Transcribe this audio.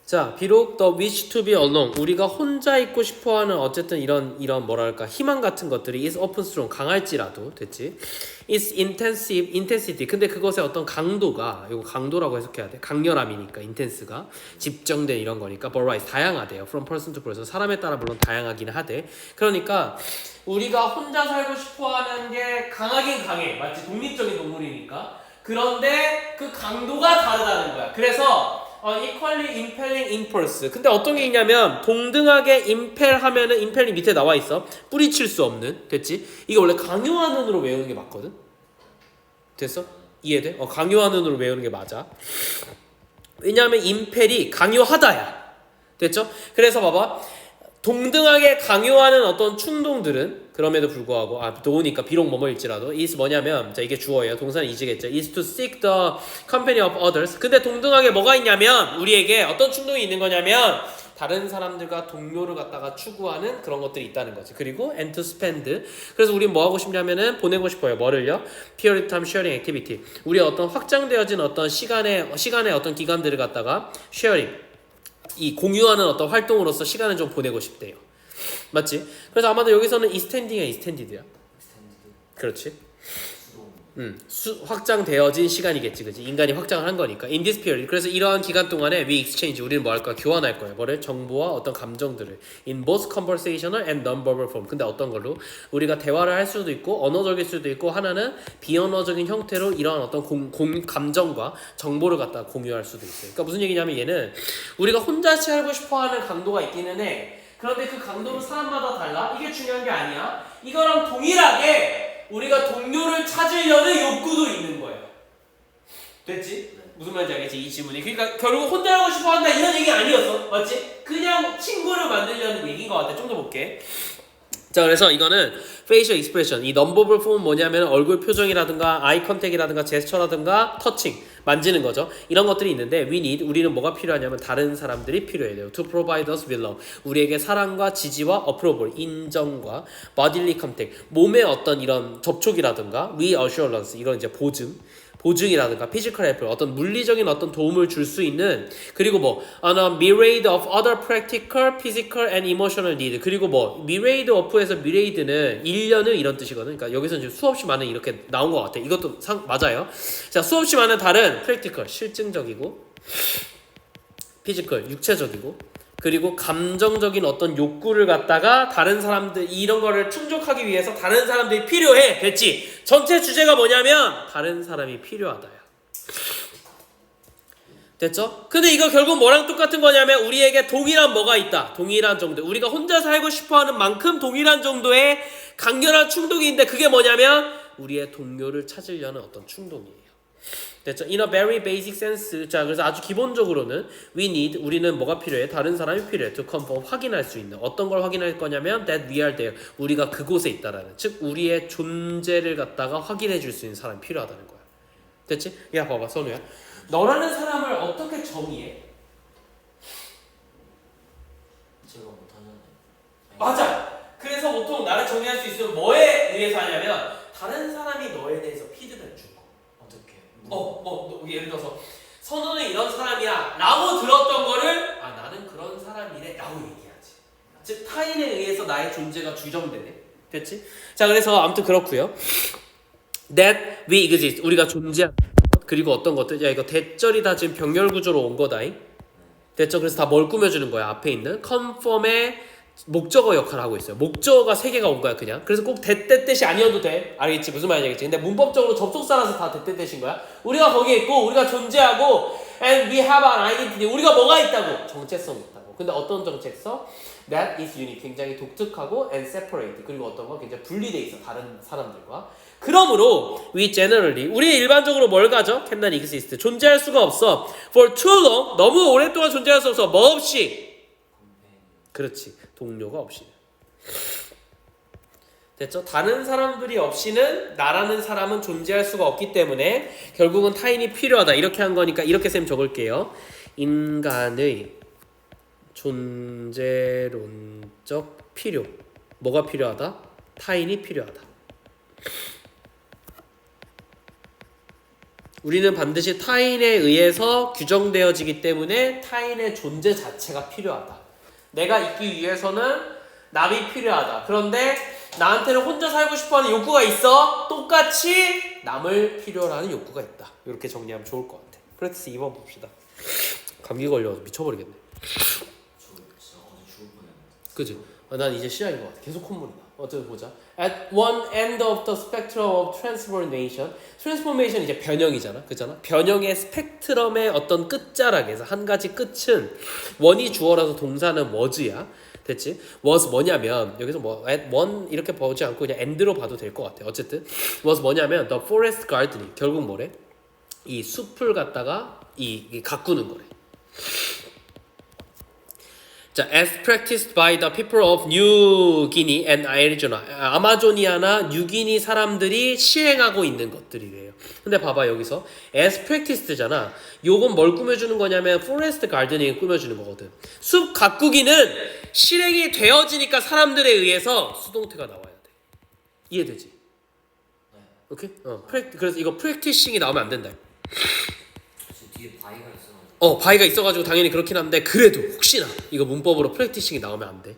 자, 비록 the wish to be alone, 우리가 혼자 있고 싶어하는 어쨌든 이런 뭐랄까 희망 같은 것들이 is often strong, 강할지라도 됐지. is intensity. 근데 그것의 어떤 강도가, 이거 강도라고 해석해야 돼. 강렬함이니까 intense가 집중된 이런 거니까 varies, 다양하대요. from person to person, 사람에 따라 물론 다양하긴 하대. 그러니까 우리가 혼자 살고 싶어하는 게 강하긴 강해, 맞지? 독립적인 동물이니까. 그런데 그 강도가 다르다는 거야. 그래서 equally impelling impulse. 근데 어떤 게 있냐면 동등하게 impel 하면은 impel이 밑에 나와 있어. 뿌리칠 수 없는. 됐지? 이게 원래 강요하는으로 외우는 게 맞거든. 됐어? 이해돼? 강요하는으로 외우는 게 맞아. 왜냐하면 impel이 강요하다야. 됐죠? 그래서 봐봐. 동등하게 강요하는 어떤 충동들은 그럼에도 불구하고 도우니까 비록 뭐뭐일지라도 is 뭐냐면 자 이게 주어예요. 동사는 is겠죠. is to seek the company of others. 근데 동등하게 뭐가 있냐면 우리에게 어떤 충동이 있는 거냐면 다른 사람들과 동료를 갖다가 추구하는 그런 것들이 있다는 거지. 그리고 and to spend. 그래서 우린 뭐 하고 싶냐면은 보내고 싶어요. 뭐를요? period time sharing activity. 우리 어떤 확장되어진 어떤 시간의 어떤 기간들을 갖다가 sharing, 이 공유하는 어떤 활동으로서 시간을 좀 보내고 싶대요. 맞지? 그래서 아마도 여기서는 extending이야, extended야. 그렇지? 확장되어진 시간이겠지, 그지? 인간이 확장을 한 거니까. In this period. 그래서 이러한 기간 동안에 we exchange, 우리는 뭐 할 거야? 교환할 거야. 뭐를? 정보와 어떤 감정들을. In both conversational and non-verbal form. 근데 어떤 걸로? 우리가 대화를 할 수도 있고 언어적일 수도 있고 하나는 비언어적인 형태로 이러한 어떤 감정과 정보를 갖다 공유할 수도 있어요. 그러니까 무슨 얘기냐면 얘는 우리가 혼자 살고 싶어하는 강도가 있기는 해. 그런데 그 강도는 사람마다 달라. 이게 중요한 게 아니야. 이거랑 동일하게 우리가 동료를 찾으려는 욕구도 있는 거예요. 됐지? 네. 무슨 말인지 알겠지? 이 질문이. 그러니까 결국 혼자 하고 싶어 한다 이런 얘기 아니었어. 맞지? 그냥 친구를 만들려는 얘기인 것 같아. 좀 더 볼게. 자, 그래서 이거는 facial expression. 이 non-verbal form은 뭐냐면 얼굴 표정이라든가 아이 컨택이라든가 제스처라든가 터칭, 만지는 거죠. 이런 것들이 있는데 we need, 우리는 뭐가 필요하냐면 다른 사람들이 필요해요. to provide us with love. 우리에게 사랑과 지지와 approval, 인정과 bodily contact, 몸의 어떤 이런 접촉이라든가 reassurance, 이런 이제 보증이라든가 physical help, 어떤 물리적인 어떤 도움을 줄 수 있는, 그리고 뭐 on a myriad of other practical, physical and emotional need. 그리고 뭐 myriad of에서 myriad는 일련을 이런 뜻이거든. 그러니까 여기서 지금 수없이 많은 이렇게 나온 것 같아. 이것도 맞아요. 자, 수없이 많은 다른 practical, 실증적이고, physical, 육체적이고, 그리고 감정적인 어떤 욕구를 갖다가 다른 사람들 이런 거를 충족하기 위해서 다른 사람들이 필요해. 됐지? 전체 주제가 뭐냐면 다른 사람이 필요하다야. 됐죠? 근데 이거 결국 뭐랑 똑같은 거냐면 우리에게 동일한 뭐가 있다. 동일한 정도. 우리가 혼자 살고 싶어하는 만큼 동일한 정도의 강렬한 충동이 있는데 그게 뭐냐면 우리의 동료를 찾으려는 어떤 충동이에요. 됐죠? In a very basic sense. 자, 그래서 아주 기본적으로는 we need, 우리는 뭐가 필요해? 다른 사람이 필요해. to confirm, 확인할 수 있는. 어떤 걸 확인할 거냐면 that we are there. 우리가 그곳에 있다라는. 즉 우리의 존재를 갖다가 확인해 줄 수 있는 사람이 필요하다는 거야. 됐지? 야, 봐봐, 선우야. 너라는 사람을 어떻게 정의해? 제가 못하는데. 맞아. 그래서 보통 나를 정의할 수 있으면 뭐에 의해서 하냐면 다른 사람이 너에 대해서 피드백 줄 거. 어떻게? 예를 들어서 선우는 이런 사람이야 라고 들었던 거를 나는 그런 사람이래 라고 얘기하지. 즉 타인에 의해서 나의 존재가 규정되네. 됐지? 자, 그래서 아무튼 그렇고요. That we exist, 우리가 존재한 것. 그리고 어떤 것들, 야 이거 대절이 다 지금 병렬 구조로 온 거다잉. 됐죠? 그래서 다 뭘 꾸며주는 거야. 앞에 있는 conform의 목적어 역할을 하고 있어요. 목적어가 3개가 온 거야 그냥. 그래서 꼭 대뜻이 아니어도 돼. 알겠지? 무슨 말인지 알겠지? 근데 문법적으로 접속사라서 다 대뜻인 거야. 우리가 거기에 있고 우리가 존재하고 and we have an identity. 우리가 뭐가 있다고? 정체성이 있다고. 근데 어떤 정체성? That is unique. 굉장히 독특하고 and separate. 그리고 어떤 거? 굉장히 분리돼 있어. 다른 사람들과. 그러므로 we generally, 우리 일반적으로 뭘 가져? cannot exist. 존재할 수가 없어. For too long. 너무 오랫동안 존재할 수 없어. 뭐 없이? 그렇지. 동료가 없이는. 됐죠? 다른 사람들이 없이는 나라는 사람은 존재할 수가 없기 때문에 결국은 타인이 필요하다. 이렇게 한 거니까 이렇게 쌤 적을게요. 인간의 존재론적 필요. 뭐가 필요하다? 타인이 필요하다. 우리는 반드시 타인에 의해서 규정되어지기 때문에 타인의 존재 자체가 필요하다. 내가 있기 위해서는 남이 필요하다. 그런데 나한테는 혼자 살고 싶어하는 욕구가 있어. 똑같이 남을 필요로 하는 욕구가 있다. 이렇게 정리하면 좋을 것 같아. 프랙티스 2번 봅시다. 감기 걸려서 미쳐버리겠네. 저 진짜 어제 죽을 뻔했는데. 그지? 난 이제 시작인 것 같아. 계속 콧물이나. 어떻게 보자. At one end of the spectrum of transformation. transformation 이제 변형이잖아. 그잖아? 변형의 스펙트럼의 어떤 끝자락에서 한 가지 끝은 원이 주어라서 동사는 was야. 됐지? was 뭐냐면 여기서 뭐 at one 이렇게 보지 않고 그냥 end로 봐도 될 것 같아. 어쨌든 was 뭐냐면 the forest gardening. 결국 뭐래? 이 숲을 갖다가 이 가꾸는 거래. 자, as practiced by the people of New Guinea and Arizona. 아마조니아나 뉴기니 사람들이 시행하고 있는 것들이래요. 근데 봐봐 여기서 as practised잖아. 요건 뭘 꾸며주는 거냐면 forest gardening을 꾸며주는 거거든. 숲 가꾸기는 실행이 되어지니까 사람들에 의해서 수동태가 나와야 돼. 이해되지? 네. 오케이? 그래서 이거 practicing이 나오면 안 된다. 저 뒤에 바위가 있어가지고. 바위가 있어가지고 당연히 그렇긴 한데 그래도 혹시나 이거 문법으로 프랙티싱이 나오면 안 돼.